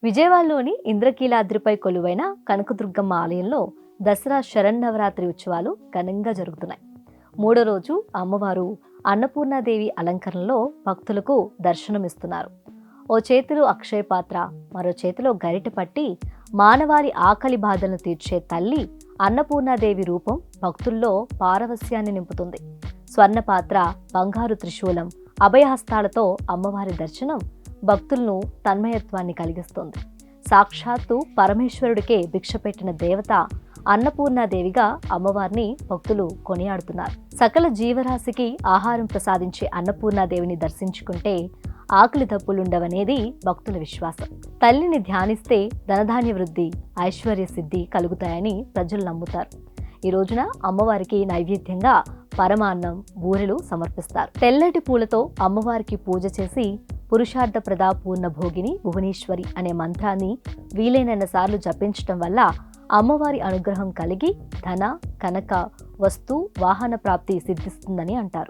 విజయవాడలోని ఇంద్రకీలాద్రిపై కొలువైన కనకదుర్గమ్మ ఆలయంలో దసరా శరన్నవరాత్రి ఉత్సవాలు ఘనంగా జరుగుతున్నాయి. మూడో రోజు అమ్మవారు అన్నపూర్ణాదేవి అలంకరణలో భక్తులకు దర్శనమిస్తున్నారు. ఓ చేతిలో అక్షయ పాత్ర, మరో చేతిలో గరిటె పట్టి మానవాళి ఆకలి బాధలను తీర్చే తల్లి అన్నపూర్ణాదేవి రూపం భక్తుల్లో పారవస్యాన్ని నింపుతుంది. స్వర్ణ పాత్ర, బంగారు త్రిశూలం, అభయహస్తాలతో అమ్మవారి దర్శనం భక్తులను తన్మయత్వాన్ని కలిగిస్తుంది. సాక్షాత్తు పరమేశ్వరుడికే భిక్ష పెట్టిన దేవత అన్నపూర్ణాదేవిగా అమ్మవారిని భక్తులు కొనియాడుతున్నారు. సకల జీవరాశికి ఆహారం ప్రసాదించే అన్నపూర్ణాదేవిని దర్శించుకుంటే ఆకలి దప్పులుండవనేది భక్తుల విశ్వాసం. తల్లిని ధ్యానిస్తే ధనధాన్య వృద్ధి, ఐశ్వర్య సిద్ధి కలుగుతాయని ప్రజలు నమ్ముతారు. ఈ రోజున అమ్మవారికి నైవేద్యంగా పరమాన్నం, బూరెలు సమర్పిస్తారు. తెల్లటి పూలతో అమ్మవారికి పూజ చేసి పురుషార్థ ప్రదా పూర్ణ భోగిని భువనేశ్వరి అనే మంత్రాన్ని వీలైనన్ని సార్లు జపించటం వల్ల అమ్మవారి అనుగ్రహం కలిగి ధన, కనక, వస్తు, వాహన ప్రాప్తి సిద్ధిస్తుందని అంటారు.